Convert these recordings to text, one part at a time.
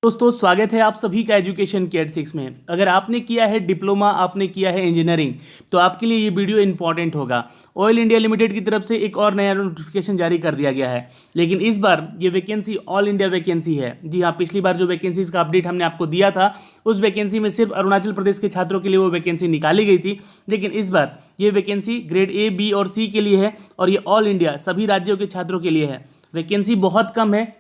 दोस्तों स्वागत है आप सभी का एजुकेशन केयर 6 में। अगर आपने किया है डिप्लोमा, आपने किया है इंजीनियरिंग, तो आपके लिए ये वीडियो इंपॉर्टेंट होगा। ऑयल इंडिया लिमिटेड की तरफ से एक और नया नोटिफिकेशन जारी कर दिया गया है, लेकिन इस बार ये वैकेंसी ऑल इंडिया वैकेंसी है। जी हाँ, पिछली बार जो वैकेंसीज का अपडेट हमने आपको दिया था, उस वैकेंसी में सिर्फ अरुणाचल प्रदेश के छात्रों के लिए वो वैकेंसी निकाली गई थी, लेकिन इस बार ये वैकेंसी ग्रेड ए, बी और सी के लिए है और ये ऑल इंडिया सभी राज्यों के छात्रों के लिए है। वैकेंसी बहुत कम है,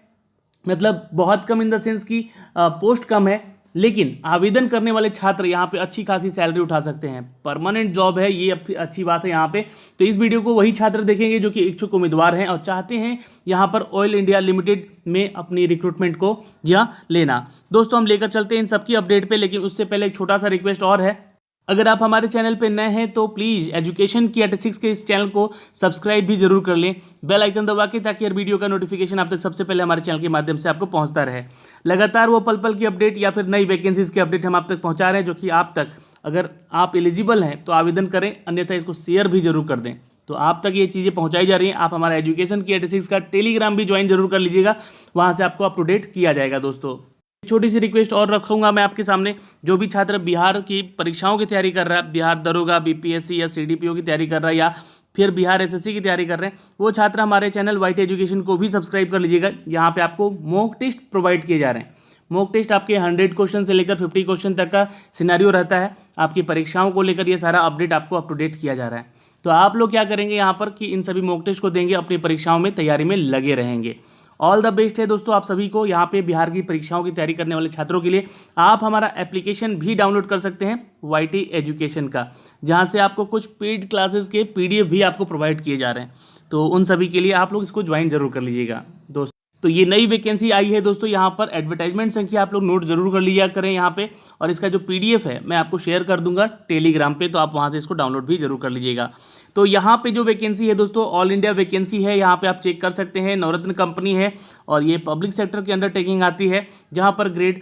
मतलब बहुत कम इन द सेंस की पोस्ट कम है, लेकिन आवेदन करने वाले छात्र यहाँ पे अच्छी खासी सैलरी उठा सकते हैं। परमानेंट जॉब है, ये अच्छी बात है यहाँ पे। तो इस वीडियो को वही छात्र देखेंगे जो कि इच्छुक उम्मीदवार हैं और चाहते हैं यहाँ पर ऑयल इंडिया लिमिटेड में अपनी रिक्रूटमेंट को यहाँ लेना। दोस्तों हम लेकर चलते हैं इन सबकी अपडेट पे, लेकिन उससे पहले एक छोटा सा रिक्वेस्ट और है। अगर आप हमारे चैनल पे नए हैं तो प्लीज़ एजुकेशन की 86 के इस चैनल को सब्सक्राइब भी जरूर कर लें, बेल आइकन दबा के, ताकि हर वीडियो का नोटिफिकेशन आप तक सबसे पहले हमारे चैनल के माध्यम से आपको पहुंचता रहे। लगातार वो पल पल की अपडेट या फिर नई वैकेंसीज की अपडेट हम आप तक पहुंचा रहे हैं, जो कि आप तक, अगर आप एलिजिबल हैं तो आवेदन करें, अन्यथा इसको शेयर भी जरूर कर दें। तो आप तक ये चीज़ें पहुंचाई जा रही हैं। आप हमारा एजुकेशन की 86 का टेलीग्राम भी ज्वाइन जरूर कर लीजिएगा, वहाँ से आपको अप टू डेट किया जाएगा। दोस्तों छोटी सी रिक्वेस्ट और रखूंगा मैं आपके सामने, जो भी छात्र बिहार की परीक्षाओं की तैयारी कर रहा है, बिहार दरोगा, बीपीएससी या सीडीपीओ की तैयारी कर रहा है, या फिर बिहार एसएससी की तैयारी कर रहे हैं, वो छात्र हमारे चैनल वाइट एजुकेशन को भी सब्सक्राइब कर लीजिएगा। यहाँ पे आपको मॉक टेस्ट प्रोवाइड किए जा रहे हैं। मॉक टेस्ट आपके 100 क्वेश्चन से लेकर 50 क्वेश्चन तक का सिनेरियो रहता है। आपकी परीक्षाओं को लेकर ये सारा अपडेट आपको अप टू डेट किया जा रहा है। तो आप लोग क्या करेंगे यहाँ पर कि इन सभी मॉक टेस्ट को देंगे, अपनी परीक्षाओं में तैयारी में लगे रहेंगे। ऑल द बेस्ट है दोस्तों आप सभी को। यहाँ पे बिहार की परीक्षाओं की तैयारी करने वाले छात्रों के लिए आप हमारा एप्लीकेशन भी डाउनलोड कर सकते हैं वाईटी एजुकेशन का, जहाँ से आपको कुछ पेड क्लासेस के पीडीएफ भी आपको प्रोवाइड किए जा रहे हैं। तो उन सभी के लिए आप लोग इसको ज्वाइन जरूर कर लीजिएगा दोस्तों। तो ये नई वैकेंसी आई है दोस्तों, यहाँ पर एडवर्टाइजमेंट संख्या आप लोग नोट जरूर कर लिया करें यहाँ पे, और इसका जो पीडीएफ है मैं आपको शेयर कर दूंगा टेलीग्राम पे, तो आप वहाँ से इसको डाउनलोड भी जरूर कर लीजिएगा। तो यहाँ पे जो वैकेंसी है दोस्तों ऑल इंडिया वैकेंसी है, यहाँ पे आप चेक कर सकते हैं। नवरत्न कंपनी है और ये पब्लिक सेक्टर की अंडरटेकिंग आती है, जहाँ पर ग्रेड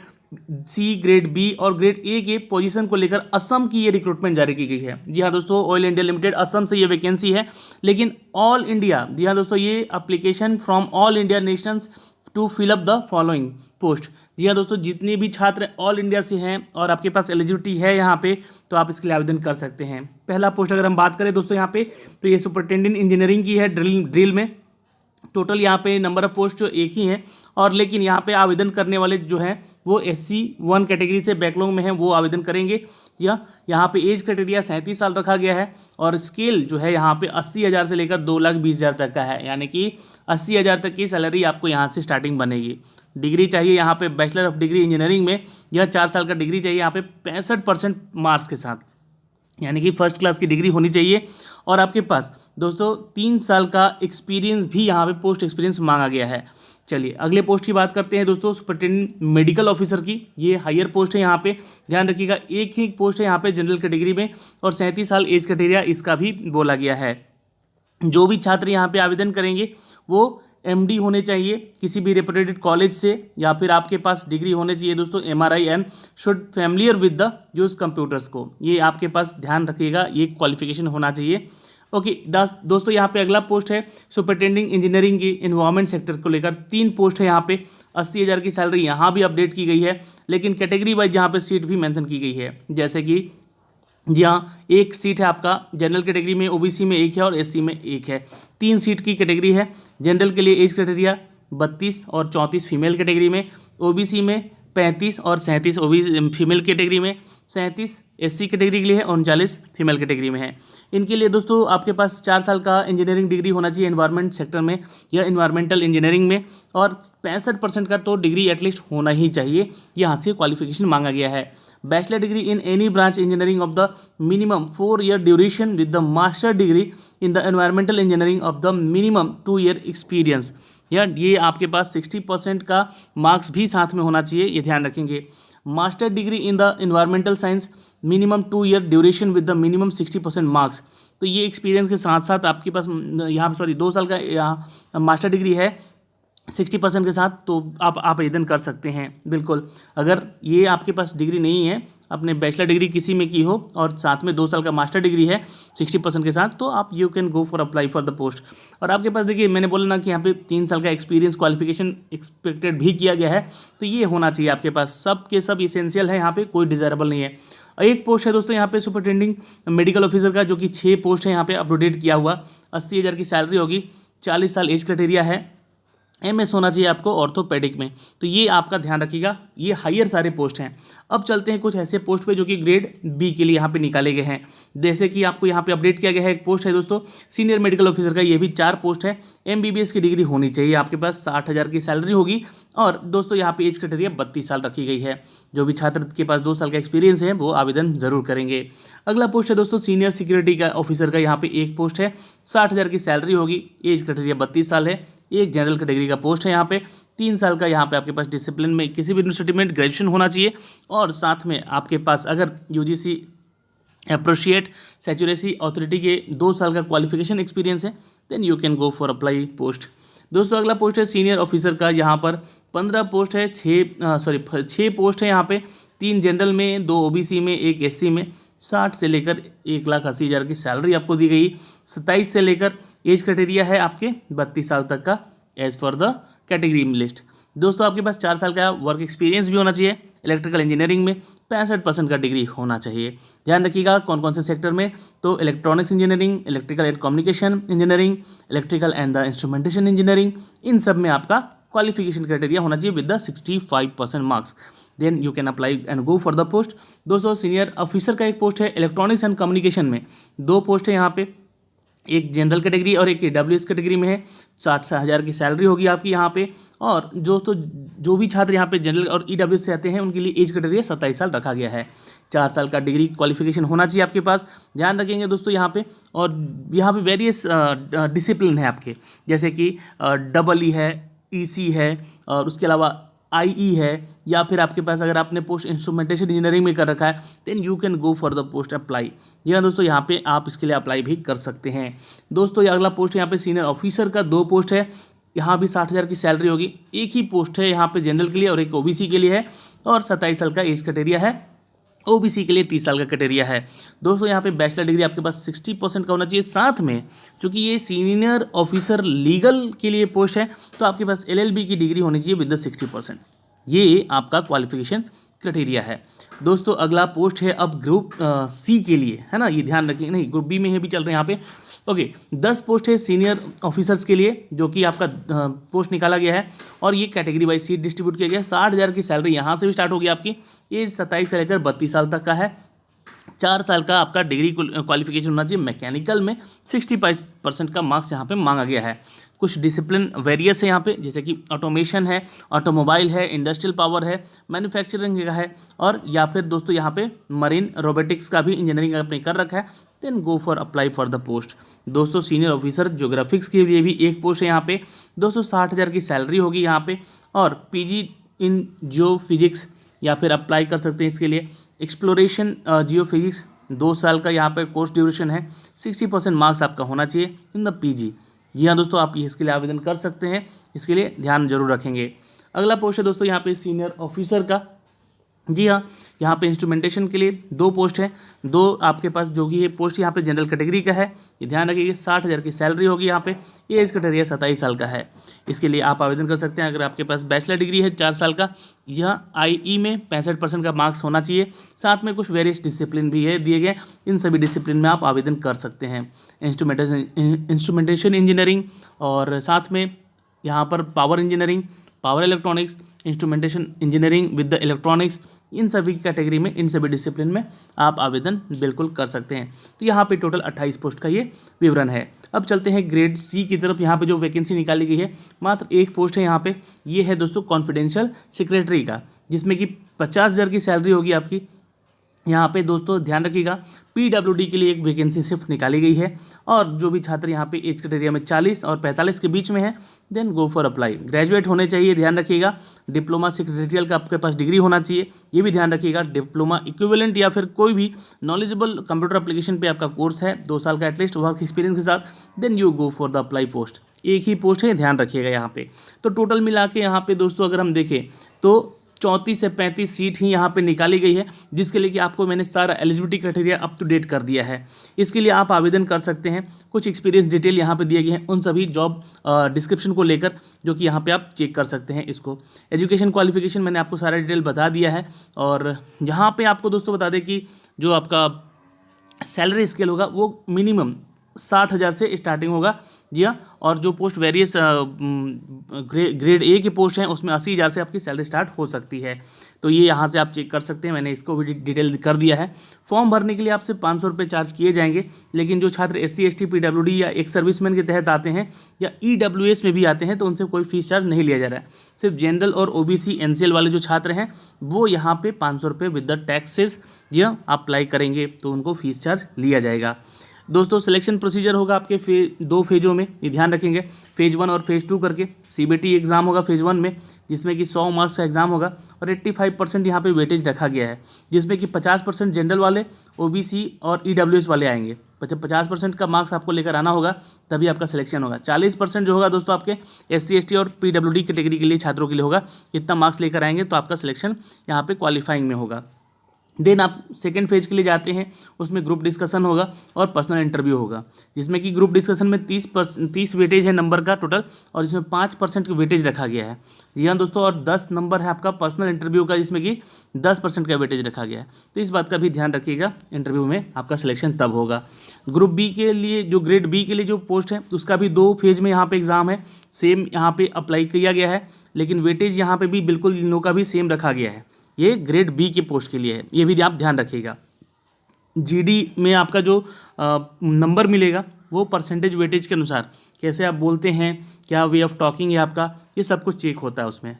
सी, ग्रेड बी और ग्रेड ए के पोजीशन को लेकर असम की ये रिक्रूटमेंट जारी की गई है। जी हाँ दोस्तों, ऑयल इंडिया लिमिटेड असम से ये वैकेंसी है, लेकिन ऑल इंडिया, जी हाँ दोस्तों, ये application from all India nations to fill up the following post. जी हाँ दोस्तों, जितने भी छात्र ऑल इंडिया से हैं और आपके पास एलिजिबिलिटी है यहाँ पे, तो आप इसके लिए आवेदन कर सकते हैं। पहला पोस्ट अगर हम बात करें दोस्तों यहाँ पे, तो ये सुपरिटेंडेंट इंजीनियरिंग की है, ड्रिल में। टोटल यहाँ पे नंबर ऑफ पोस्ट जो एक ही है, और लेकिन यहाँ पे आवेदन करने वाले जो हैं वो SC1 कैटेगरी से बैकलॉग में हैं, वो आवेदन करेंगे। या यहाँ पे एज क्राइटेरिया 37 साल रखा गया है, और स्केल जो है यहाँ पे 80,000 से लेकर 2,20,000 तक का है, यानी कि 80,000 तक की सैलरी आपको यहाँ से स्टार्टिंग बनेगी। डिग्री चाहिए यहाँ पे बैचलर ऑफ डिग्री इंजीनियरिंग में, यह 4 साल का डिग्री चाहिए यहाँ पे 65% मार्क्स के साथ, यानी कि फर्स्ट क्लास की डिग्री होनी चाहिए। और आपके पास दोस्तों 3 साल का एक्सपीरियंस भी यहाँ पे पोस्ट एक्सपीरियंस मांगा गया है। चलिए अगले पोस्ट की बात करते हैं दोस्तों, सुपरिटेंडेंट मेडिकल ऑफिसर की। ये हायर पोस्ट है, यहाँ पे ध्यान रखिएगा, एक ही पोस्ट है यहाँ पे जनरल कैटेगरी में, और 37 साल एज क्राइटेरिया इसका भी बोला गया है। जो भी छात्र यहाँ पे आवेदन करेंगे वो MD होने चाहिए किसी भी रेपुटेड कॉलेज से, या फिर आपके पास डिग्री होने चाहिए दोस्तों MRI and should familiar with the use computers को। ये आपके पास ध्यान रखिएगा, ये क्वालिफिकेशन होना चाहिए। ओके दोस्तों, यहाँ पे अगला पोस्ट है सुपरिटेंडिंग इंजीनियरिंग की इन्वायरमेंट सेक्टर को लेकर। 3 पोस्ट है यहाँ पे, 80,000 की सैलरी यहाँ भी अपडेट की गई है, लेकिन कैटेगरी वाइज यहाँ पे सीट भी मेंशन की गई है। जैसे कि जी हाँ, एक सीट है आपका जनरल कैटेगरी में, OBC में एक है और SC में एक है। 3 सीट की कैटेगरी है। जनरल के लिए एज क्राइटेरिया 32 और 34 फीमेल कैटेगरी में, OBC में 35 और 37 OBC फीमेल कैटेगरी में, 37 SC कैटेगरी के लिए है और 39 फीमेल कैटेगरी में है। इनके लिए दोस्तों आपके पास 4 साल का इंजीनियरिंग डिग्री होना चाहिए एनवायरनमेंट सेक्टर में या इन्वायरमेंटल इंजीनियरिंग में, और 65% का तो डिग्री एटलीस्ट होना ही चाहिए, यहाँ से क्वालिफिकेशन मांगा गया है। Bachelor degree in any branch engineering of the minimum 4 year duration with the master degree in the environmental engineering of the minimum 2 year experience. या ये आपके पास 60% का मार्क्स भी साथ में होना चाहिए, ये ध्यान रखेंगे। Master degree in the environmental science minimum 2 year duration with the minimum 60% marks. तो ये एक्सपीरियंस के साथ साथ आपके पास यहाँ 2 साल का यहाँ मास्टर डिग्री है, 60% के साथ, तो आप आवेदन कर सकते हैं बिल्कुल। अगर ये आपके पास डिग्री नहीं है, आपने बैचलर डिग्री किसी में की हो और साथ में 2 साल का मास्टर डिग्री है 60% के साथ, तो आप you can go for apply for the post. और आपके पास देखिए, मैंने बोला ना कि यहाँ पे 3 साल का एक्सपीरियंस क्वालिफिकेशन एक्सपेक्टेड भी किया गया है, तो ये होना चाहिए आपके पास। सब के सब इसेंशियल है, यहाँ पे कोई डिजायरेबल नहीं है। एक पोस्ट है दोस्तों यहाँ पे सुपरिटेंडिंग मेडिकल ऑफिसर का, जो कि 6 पोस्ट है यहाँ पे अपडेट किया हुआ। 80,000 की सैलरी होगी, 40 साल एज क्राइटेरिया है, MS होना चाहिए आपको ऑर्थोपेडिक में, तो ये आपका ध्यान रखिएगा। ये हायर सारे पोस्ट हैं। अब चलते हैं कुछ ऐसे पोस्ट पे जो कि ग्रेड B के लिए यहाँ पे निकाले गए हैं। जैसे कि आपको यहाँ पे अपडेट किया गया है, एक पोस्ट है दोस्तों सीनियर मेडिकल ऑफिसर का, ये भी 4 पोस्ट है। MBBS की डिग्री होनी चाहिए आपके पास, 60,000 की सैलरी होगी। और दोस्तों यहाँ पे एज क्राइटेरिया 32 साल रखी गई है। जो भी छात्र के पास 2 साल का एक्सपीरियंस है वो आवेदन जरूर करेंगे। अगला पोस्ट है दोस्तों सीनियर सिक्योरिटी का ऑफिसर का, यहाँ पे एक पोस्ट है, 60,000 की सैलरी होगी, एज क्राइटेरिया 32 साल है। एक जनरल कैटेगरी का पोस्ट है यहाँ पे, 3 साल का यहाँ पे आपके पास डिसिप्लिन में किसी भी यूनिवर्सिटी में ग्रेजुएशन होना चाहिए। और साथ में आपके पास अगर UGC अप्रोशिएट सैचुरेसी अथॉरिटी के 2 साल का क्वालिफिकेशन एक्सपीरियंस है, then you can go for apply post. दोस्तों अगला पोस्ट है सीनियर ऑफिसर का, यहाँ पर 15 पोस्ट है, 6 पोस्ट है यहाँ पे, 3 जनरल में, 2 OBC में, 1 SC में। 60 से लेकर 1,80,000 की सैलरी आपको दी गई। 27 से लेकर एज क्राइटेरिया है आपके 32 साल तक का, age for the category list. दोस्तों आपके पास 4 साल का वर्क एक्सपीरियंस भी होना चाहिए। इलेक्ट्रिकल इंजीनियरिंग में 65% का डिग्री होना चाहिए। ध्यान रखिएगा कौन कौन से सेक्टर में, तो electronics engineering, electrical and communication engineering, electrical and the instrumentation engineering, इन सब में आपका क्वालिफिकेशन क्राइटेरिया होना चाहिए with the 65% marks, then you can apply and go for the post. दोस्तों सीनियर ऑफिसर का एक पोस्ट है इलेक्ट्रॉनिक्स एंड कम्युनिकेशन में, 2 पोस्ट है यहाँ पे, एक जनरल कैटेगरी और एक AWS कैटेगरी में है। 60,000 की सैलरी होगी आपकी यहाँ पे। और जो भी छात्र यहाँ पे जनरल और EWS से आते हैं उनके लिए एज क्राइटेरिया 27 साल रखा गया है। 4 साल का डिग्री क्वालिफिकेशन होना चाहिए आपके पास, ध्यान रखेंगे दोस्तों यहाँ पे। और यहाँ पे वेरियस डिसिप्लिन है आपके, जैसे कि EE है, EC है, और उसके अलावा IE है, या फिर आपके पास अगर आपने पोस्ट इंस्ट्रूमेंटेशन इंजीनियरिंग में कर रखा है, then you can go for the post apply. जी हाँ दोस्तों, यहाँ पे आप इसके लिए अप्लाई भी कर सकते हैं। दोस्तों ये अगला पोस्ट है यहाँ पे सीनियर ऑफिसर का, 2 पोस्ट है, यहाँ भी 60,000 की सैलरी होगी। एक ही पोस्ट है यहाँ पे जनरल के लिए और एक OBC के लिए है, और 27 साल का एज क्राइटेरिया है। OBC के लिए 30 साल का क्राइटेरिया है। दोस्तों यहाँ पे बैचलर डिग्री आपके पास 60% का होना चाहिए। साथ में चूंकि ये सीनियर ऑफिसर लीगल के लिए पोस्ट है, तो आपके पास LLB की डिग्री होनी चाहिए विद द 60%। ये आपका क्वालिफिकेशन क्राइटेरिया है। दोस्तों अगला पोस्ट है अब ग्रुप C के लिए, है ना, ये ध्यान रखिए, नहीं ग्रुप B में है भी चल रहे हैं यहाँ पे। ओके 10 पोस्ट है सीनियर ऑफिसर्स के लिए, जो कि आपका पोस्ट निकाला गया है, और ये कैटेगरी वाइज सीट डिस्ट्रीब्यूट किया गया है। 60,000 की सैलरी यहाँ से भी स्टार्ट होगी आपकी। एज 27 से लेकर 32 साल तक का है। 4 साल का आपका डिग्री क्वालिफिकेशन होना चाहिए। मैकेनिकल में 65% का मार्क्स यहाँ पे मांगा गया है। कुछ डिसिप्लिन वेरियस है यहाँ पे, जैसे कि ऑटोमेशन है, ऑटोमोबाइल है, इंडस्ट्रियल पावर है, मैन्युफैक्चरिंग का है, और या फिर दोस्तों यहाँ पे मरीन रोबोटिक्स का भी इंजीनियरिंग आपने कर रखा है, then go for apply for the post. दोस्तों सीनियर ऑफिसर ज्योग्राफिक्स के लिए भी एक पोस्ट है यहाँ पे। दोस्तों 60,000 की सैलरी होगी यहाँ पे, और PG इन जियो फिजिक्स या फिर अप्लाई कर सकते हैं इसके लिए। एक्सप्लोरेशन जियो फिजिक्स 2 साल का यहाँ पर कोर्स ड्यूरेशन है। 60% मार्क्स आपका होना चाहिए इन द PG। जी हाँ दोस्तों, आप इसके लिए आवेदन कर सकते हैं, इसके लिए ध्यान जरूर रखेंगे। अगला पोस्ट है दोस्तों यहाँ पे सीनियर ऑफिसर का। जी हाँ, यहाँ पे इंस्ट्रूमेंटेशन के लिए 2 पोस्ट है। 2 आपके पास जो कि ये पोस्ट यहाँ पे जनरल कैटेगरी का है, ये ध्यान रखिए। 60,000 की सैलरी होगी यहाँ पे। ये इसका क्राइटेरिया 27 साल का है। इसके लिए आप आवेदन कर सकते हैं अगर आपके पास बैचलर डिग्री है 4 साल का। यहाँ IE में 65% का मार्क्स होना चाहिए। साथ में कुछ वेरियस डिसिप्लिन भी है दिए गए, इन सभी डिसिप्लिन में आप आवेदन कर सकते हैं। इंस्ट्रूमेंटेशन इंजीनियरिंग, और साथ में यहाँ पर power engineering, power electronics, instrumentation engineering with the electronics, इन सभी कैटेगरी में, इन सभी डिसिप्लिन में आप आवेदन बिल्कुल कर सकते हैं। तो यहाँ पे टोटल 28 पोस्ट का ये विवरण है। अब चलते हैं ग्रेड C की तरफ। यहाँ पे जो वैकेंसी निकाली गई है, मात्र 1 पोस्ट है यहाँ पे। ये है दोस्तों कॉन्फिडेंशियल सेक्रेटरी का, जिसमें कि 50,000 की सैलरी होगी आपकी। यहाँ पे दोस्तों ध्यान रखिएगा, पीडब्ल्यूडी के लिए एक वैकेंसी सिर्फ निकाली गई है, और जो भी छात्र यहाँ पे एज क्राइटेरिया में 40 और 45 के बीच में है, then go for apply. Graduate होने चाहिए, ध्यान रखिएगा। डिप्लोमा सेक्रेटरियल का आपके पास डिग्री होना चाहिए, ये भी ध्यान रखिएगा। डिप्लोमा इक्विवेलेंट या फिर कोई भी नॉलेजेबल कंप्यूटर एप्लीकेशन पे आपका कोर्स है 2 साल का एटलीस्ट वर्क एक्सपीरियंस के साथ, then you go for the apply post. एक ही पोस्ट है, ध्यान रखिएगा यहाँ पे। तो टोटल मिला के यहाँ पे दोस्तों अगर हम देखें तो 34 से 35 सीट ही यहाँ पे निकाली गई है, जिसके लिए कि आपको मैंने सारा eligibility criteria up to date कर दिया है। इसके लिए आप आवेदन कर सकते हैं। कुछ एक्सपीरियंस डिटेल यहाँ पे दिए गए हैं उन सभी जॉब डिस्क्रिप्शन को लेकर, जो कि यहाँ पे आप चेक कर सकते हैं इसको। एजुकेशन क्वालिफिकेशन मैंने आपको सारा डिटेल बता दिया है। और यहाँ पे आपको दोस्तों बता दें कि जो आपका सैलरी स्केल होगा वो मिनिमम 60,000 से स्टार्टिंग होगा, जी हाँ। और जो पोस्ट वेरियस ग्रेड ए के पोस्ट हैं उसमें 80,000 से आपकी सैलरी स्टार्ट हो सकती है। तो ये यहाँ से आप चेक कर सकते हैं, मैंने इसको भी डिटेल कर दिया है। फॉर्म भरने के लिए आपसे 500 रुपये चार्ज किए जाएंगे, लेकिन जो छात्र SC ST PWD या एक सर्विसमैन के तहत आते हैं या EWS में भी आते हैं तो उनसे कोई फीस चार्ज नहीं लिया जा रहा है। सिर्फ जनरल और OBC NCL वाले जो छात्र हैं वो यहाँ पे 500 रुपये विद द टैक्सेस यह अप्लाई करेंगे तो उनको फीस चार्ज लिया जाएगा। दोस्तों सिलेक्शन प्रोसीजर होगा आपके 2 फेज़ों में, ये ध्यान रखेंगे। फेज़ 1 और फेज़ 2 करके CBT एग्ज़ाम होगा फेज़ 1 में, जिसमें कि 100 मार्क्स का एग्ज़ाम होगा और 85% यहाँ पे वेटेज रखा गया है, जिसमें कि 50% जनरल वाले, OBC और EWS वाले आएंगे। 50% का मार्क्स आपको लेकर आना होगा, तभी आपका सिलेक्शन होगा। 40% जो होगा दोस्तों आपके SC ST और PWD कैटेगरी के लिए छात्रों के लिए होगा। इतना मार्क्स लेकर आएंगे तो आपका सिलेक्शन यहाँ पे क्वालिफाइंग में होगा। देन आप सेकेंड फेज के लिए जाते हैं, उसमें ग्रुप डिस्कशन होगा और पर्सनल इंटरव्यू होगा, जिसमें कि ग्रुप डिस्कशन में 30 वेटेज है नंबर का टोटल, और इसमें 5% का वेटेज रखा गया है, जी हाँ दोस्तों। और 10 नंबर है आपका पर्सनल इंटरव्यू का, जिसमें कि 10% का वेटेज रखा गया है। तो इस बात का भी ध्यान रखिएगा, इंटरव्यू में आपका सिलेक्शन तब होगा। ग्रुप बी के लिए, जो ग्रेड बी के लिए जो पोस्ट है उसका भी 2 फेज में यहाँ पे एग्ज़ाम है, सेम यहाँ पे अप्लाई किया गया है, लेकिन वेटेज यहाँ पे भी बिल्कुल इन लोगों का भी सेम रखा गया है। ये ग्रेड बी के पोस्ट के लिए है, ये भी आप ध्यान रखिएगा। GD में आपका जो नंबर मिलेगा वो परसेंटेज वेटेज के अनुसार, कैसे आप बोलते हैं, क्या वे ऑफ टॉकिंग है आपका, ये सब कुछ चेक होता है उसमें।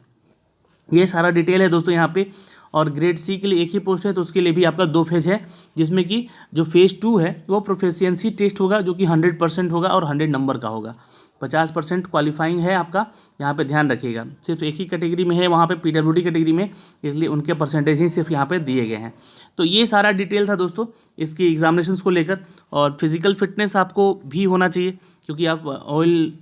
ये सारा डिटेल है दोस्तों यहाँ पे। और ग्रेड सी के लिए एक ही पोस्ट है, तो उसके लिए भी आपका 2 फेज है, जिसमें कि जो फेज़ 2 है वो प्रोफिशिएंसी टेस्ट होगा, जो कि 100% होगा और 100 नंबर का होगा। 50% क्वालिफाइंग है आपका, यहाँ पे ध्यान रखिएगा। सिर्फ एक ही कैटेगरी में है वहाँ पे, PWD कैटेगरी में, इसलिए उनके परसेंटेज ही सिर्फ यहाँ पे दिए गए हैं। तो ये सारा डिटेल था दोस्तों इसकी एग्जामिनेशंस को लेकर। और फिजिकल फिटनेस आपको भी होना चाहिए, क्योंकि आप ऑयल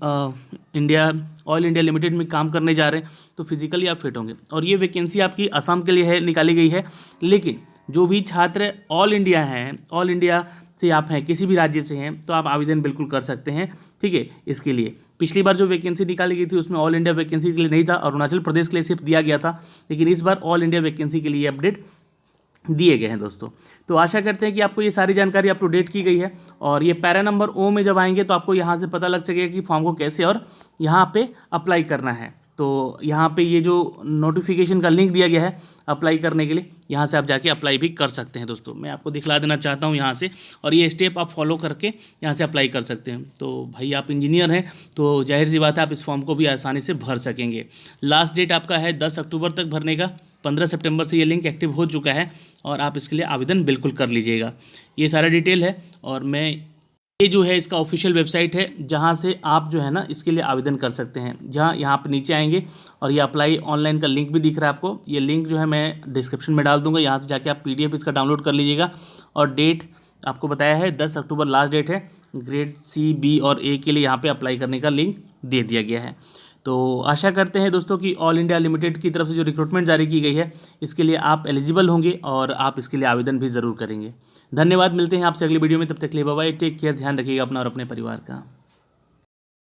इंडिया लिमिटेड में काम करने जा रहे हैं, तो फिजिकली आप फिट होंगे। और ये वैकेंसी आपकी असम के लिए है, निकाली गई है, लेकिन जो भी छात्र ऑल इंडिया से आप हैं, किसी भी राज्य से हैं, तो आप आवेदन बिल्कुल कर सकते हैं, ठीक है। इसके लिए पिछली बार जो वैकेंसी निकाली गई थी उसमें ऑल इंडिया वैकेंसी के लिए नहीं था, अरुणाचल प्रदेश के लिए सिर्फ दिया गया था, लेकिन इस बार ऑल इंडिया वैकेंसी के लिए अपडेट दिए गए हैं दोस्तों। तो आशा करते हैं कि आपको ये सारी जानकारी अप टू डेट की गई है। और ये पैरा नंबर O में जब आएंगे तो आपको यहाँ से पता लग सकेगा कि फॉर्म को कैसे और यहाँ पे अप्लाई करना है। तो यहाँ पे ये जो नोटिफिकेशन का लिंक दिया गया है अप्लाई करने के लिए, यहाँ से आप जाके अप्लाई भी कर सकते हैं दोस्तों। मैं आपको दिखला देना चाहता हूँ यहाँ से, और ये स्टेप आप फॉलो करके यहाँ से अप्लाई कर सकते हैं। तो भाई आप इंजीनियर हैं तो जाहिर सी बात है आप इस फॉर्म को भी आसानी से भर सकेंगे। लास्ट डेट आपका है 10 अक्टूबर तक भरने का, 15 सितंबर से ये लिंक एक्टिव हो चुका है, और आप इसके लिए आवेदन बिल्कुल कर लीजिएगा। ये सारा डिटेल है, और मैं ये जो है इसका ऑफिशियल वेबसाइट है, जहाँ से आप जो है ना इसके लिए आवेदन कर सकते हैं। जहाँ यहाँ पर नीचे आएंगे और ये अप्लाई ऑनलाइन का लिंक भी दिख रहा है आपको, ये लिंक जो है मैं डिस्क्रिप्शन में डाल दूँगा, यहाँ से जाके आप PDF इसका डाउनलोड कर लीजिएगा। और डेट आपको बताया है 10 अक्टूबर लास्ट डेट है। ग्रेड C, B और A के लिए यहाँ पे अप्लाई करने का लिंक दे दिया गया है। तो आशा करते हैं दोस्तों कि ऑल इंडिया लिमिटेड की तरफ से जो रिक्रूटमेंट जारी की गई है इसके लिए आप एलिजिबल होंगे और आप इसके लिए आवेदन भी ज़रूर करेंगे। धन्यवाद, मिलते हैं आपसे अगली वीडियो में, तब तक के लिए बाय बाय, टेक केयर, ध्यान रखिएगा अपना और अपने परिवार का।